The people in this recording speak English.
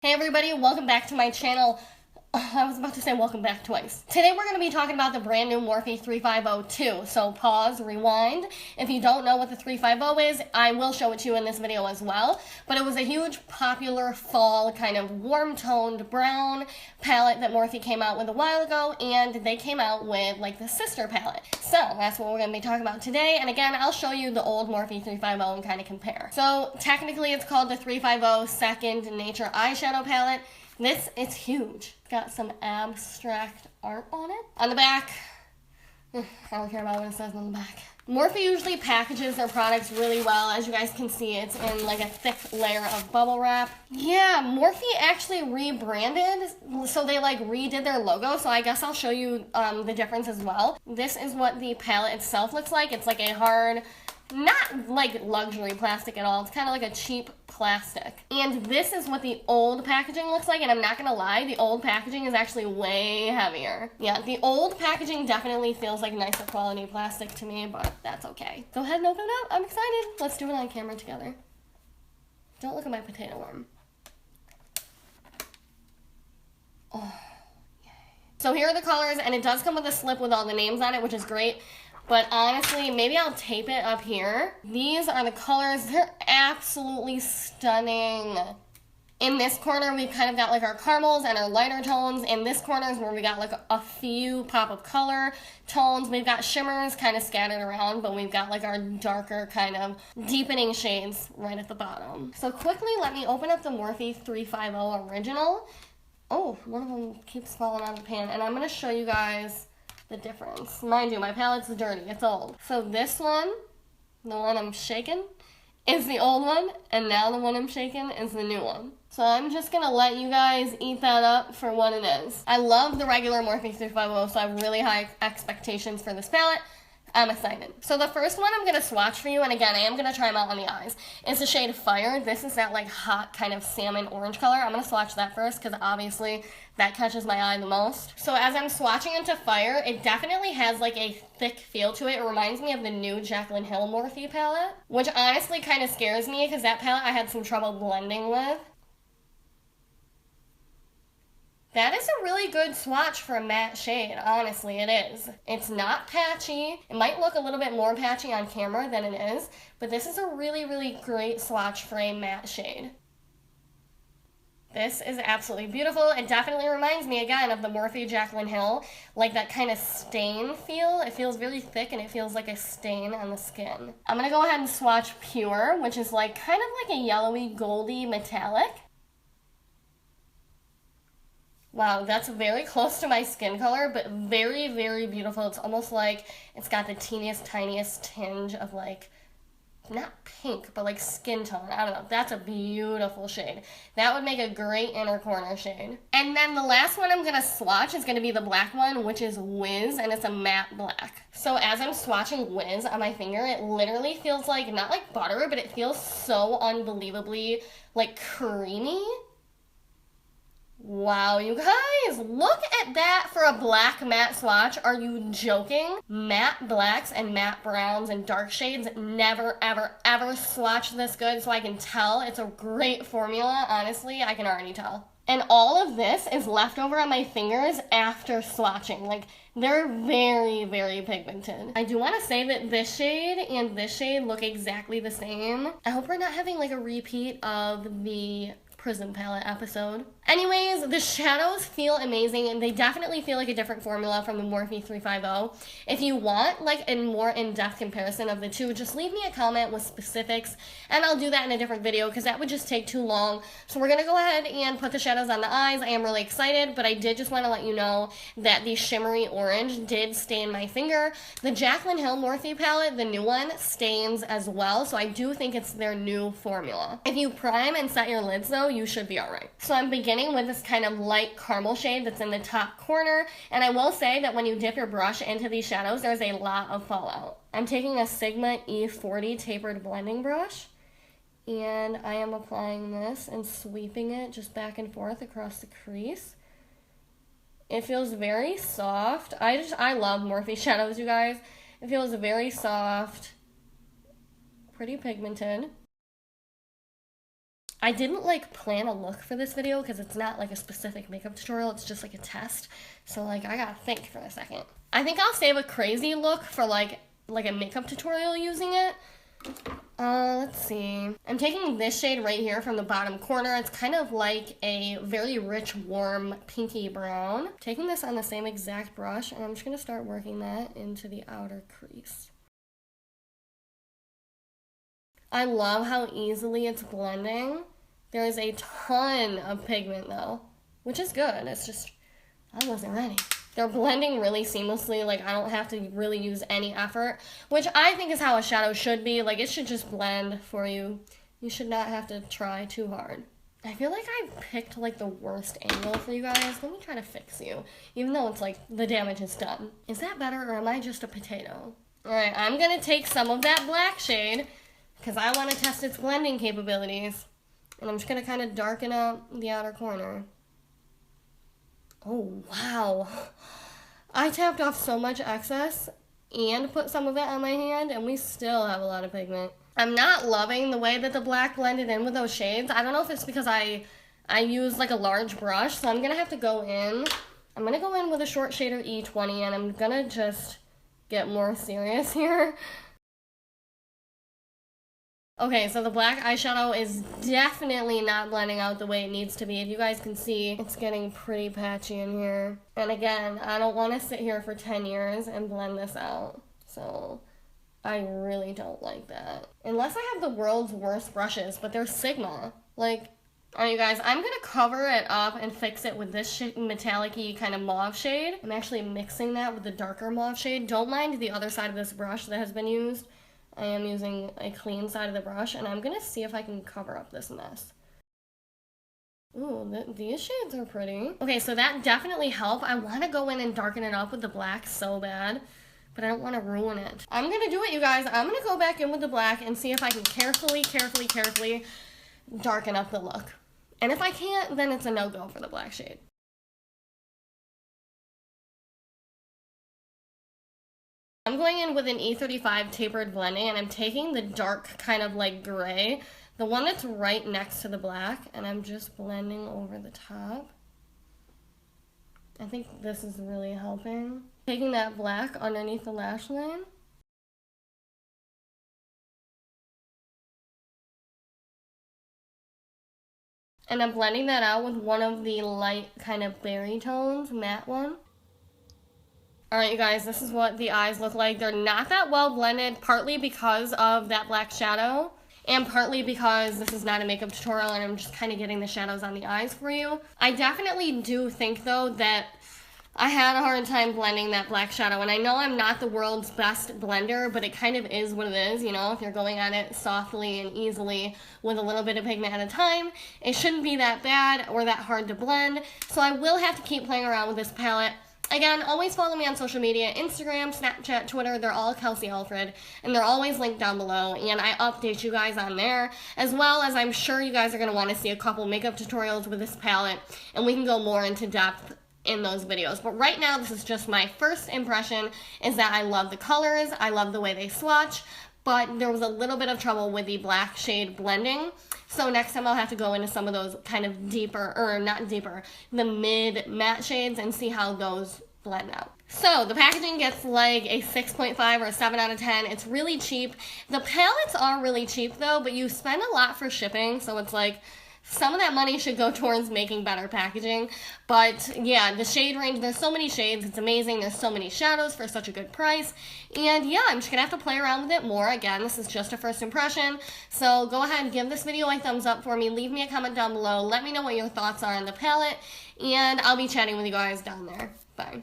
Hey everybody, welcome back to my channel. I was about to say welcome back twice. Today we're going to be talking about the brand new Morphe 35O2. So pause, rewind. If you don't know what the 350 is, I will show it to you in this video as well. But it was a huge popular fall kind of warm toned brown palette that Morphe came out with a while ago, and they came out with like the sister palette. So that's what we're going to be talking about today. And again, I'll show you the old Morphe 350 and kind of compare. So technically it's called the 350 Second Nature eyeshadow palette. This is huge. Got some abstract art on it. On the back, I don't care about what it says on the back. Morphe usually packages their products really well. As you guys can see, it's in like a thick layer of bubble wrap. Yeah, Morphe actually rebranded, so they like redid their logo, so I guess I'll show you the difference as well. This is what the palette itself looks like. It's like a hard, not like luxury plastic at all. It's kind of like a cheap plastic. And this is what the old packaging looks like, and I'm not gonna lie, the old packaging is actually way heavier. Yeah, the old packaging definitely feels like nicer quality plastic to me, but that's okay. Go ahead and open it up. I'm excited. Let's do it on camera together. Don't look at my potato worm. Oh, yay. So here are the colors, and it does come with a slip with all the names on it, which is great. But honestly, maybe I'll tape it up here. These are the colors. They're absolutely stunning. In this corner, we've kind of got like our caramels and our lighter tones. In this corner is where we got like a few pop of color tones. We've got shimmers kind of scattered around, but we've got like our darker kind of deepening shades right at the bottom. So quickly, let me open up the Morphe 350 original. Oh, one of them keeps falling out of the pan. And I'm going to show you guys the difference. Mind you, my palette's dirty, it's old. So this one, the one I'm shaking, is the old one, and now the one I'm shaking is the new one. So I'm just gonna let you guys eat that up for what it is. I love the regular Morphe 350, so I have really high expectations for this palette. I'm excited. So the first one I'm gonna swatch for you, and again, I am gonna try them out on the eyes. It's the shade Fire. This is that like hot kind of salmon orange color. I'm gonna swatch that first because obviously that catches my eye the most. So as I'm swatching into Fire, it definitely has like a thick feel to it. It reminds me of the new Jaclyn Hill Morphe palette, which honestly kind of scares me because that palette I had some trouble blending with. That is a really good swatch for a matte shade, honestly, it is. It's not patchy. It might look a little bit more patchy on camera than it is, but this is a really, really great swatch for a matte shade. This is absolutely beautiful. It definitely reminds me, again, of the Morphe Jaclyn Hill, like that kind of stain feel. It feels really thick and it feels like a stain on the skin. I'm gonna go ahead and swatch Pure, which is like kind of like a yellowy, goldy metallic. Wow, that's very close to my skin color, but very, very beautiful. It's almost like it's got the teeniest, tiniest tinge of like, not pink, but like skin tone. I don't know. That's a beautiful shade. That would make a great inner corner shade. And then the last one I'm going to swatch is going to be the black one, which is Wiz, and it's a matte black. So as I'm swatching Wiz on my finger, it literally feels like, not like butter, but it feels so unbelievably like creamy. Wow, you guys, look at that for a black matte swatch. Are you joking? Matte blacks and matte browns and dark shades never, ever, ever swatch this good, so I can tell it's a great formula. Honestly, I can already tell. And all of this is left over on my fingers after swatching. Like, they're very, very pigmented. I do want to say that this shade and this shade look exactly the same. I hope we're not having like a repeat of the Prism palette episode. Anyways, the shadows feel amazing, and they definitely feel like a different formula from the Morphe 350. If you want like a more in-depth comparison of the two, just leave me a comment with specifics, and I'll do that in a different video because that would just take too long. So we're gonna go ahead and put the shadows on the eyes. I am really excited, but I did just want to let you know that the shimmery orange did stain my finger. The Jaclyn Hill Morphe palette, the new one, stains as well, so I do think it's their new formula. If you prime and set your lids though, you should be alright. So I'm beginning with this kind of light caramel shade that's in the top corner, and I will say that when you dip your brush into these shadows, there's a lot of fallout. I'm taking a Sigma E40 tapered blending brush, and I am applying this and sweeping it just back and forth across the crease. It feels very soft. I love Morphe shadows, you guys. It feels very soft, pretty pigmented. I didn't like plan a look for this video because it's not like a specific makeup tutorial, it's just like a test. So like I gotta think for a second. I think I'll save a crazy look for like a makeup tutorial using it. Let's see. I'm taking this shade right here from the bottom corner. It's kind of like a very rich, warm, pinky brown. Taking this on the same exact brush, and I'm just gonna start working that into the outer crease. I love how easily it's blending. There is a ton of pigment though, which is good. It's just, I wasn't ready. They're blending really seamlessly, like I don't have to really use any effort, which I think is how a shadow should be. Like it should just blend for you. You should not have to try too hard. I feel like I picked like the worst angle for you guys. Let me try to fix you, even though it's like the damage is done. Is that better or am I just a potato? All right, I'm gonna take some of that black shade because I want to test its blending capabilities. And I'm just gonna kind of darken up the outer corner. Oh, wow. I tapped off so much excess and put some of it on my hand, and we still have a lot of pigment. I'm not loving the way that the black blended in with those shades. I don't know if it's because I used like a large brush, so I'm going to have to go in. I'm going to go in with a short shader E20, and I'm going to just get more serious here. Okay, so the black eyeshadow is definitely not blending out the way it needs to be. If you guys can see, it's getting pretty patchy in here. And again, I don't want to sit here for 10 years and blend this out. So I really don't like that. Unless I have the world's worst brushes, but they're Sigma. Like, alright you guys, I'm going to cover it up and fix it with this metallic-y kind of mauve shade. I'm actually mixing that with the darker mauve shade. Don't mind the other side of this brush that has been used. I am using a clean side of the brush, and I'm going to see if I can cover up this mess. Ooh, these shades are pretty. Okay, so that definitely helped. I want to go in and darken it up with the black so bad, but I don't want to ruin it. I'm going to do it, you guys. I'm going to go back in with the black and see if I can carefully darken up the look. And if I can't, then it's a no-go for the black shade. I'm going in with an E35 tapered blending, and I'm taking the dark kind of like gray, the one that's right next to the black, and I'm just blending over the top. I think this is really helping. Taking that black underneath the lash line. And I'm blending that out with one of the light kind of berry tones, matte one. Alright you guys, this is what the eyes look like. They're not that well blended, partly because of that black shadow, and partly because this is not a makeup tutorial and I'm just kind of getting the shadows on the eyes for you. I definitely do think though that I had a hard time blending that black shadow, and I know I'm not the world's best blender, but it kind of is what it is, you know, if you're going at it softly and easily with a little bit of pigment at a time, it shouldn't be that bad or that hard to blend, so I will have to keep playing around with this palette. Again, always follow me on social media, Instagram, Snapchat, Twitter, they're all Kelsey Alfred, and they're always linked down below, and I update you guys on there, as well as I'm sure you guys are going to want to see a couple makeup tutorials with this palette, and we can go more into depth in those videos. But right now, this is just my first impression, is that I love the colors, I love the way they swatch, but there was a little bit of trouble with the black shade blending. So next time I'll have to go into some of those kind of deeper, or not deeper, the mid matte shades and see how those blend out. So the packaging gets like a 6.5 or a 7 out of 10. It's really cheap. The palettes are really cheap though, but you spend a lot for shipping, so it's like some of that money should go towards making better packaging. But yeah, the shade range, there's so many shades, it's amazing. There's so many shadows for such a good price. And yeah, I'm just gonna have to play around with it more. Again, this is just a first impression. So go ahead and give this video a thumbs up for me. Leave me a comment down below. Let me know what your thoughts are on the palette. And I'll be chatting with you guys down there. Bye.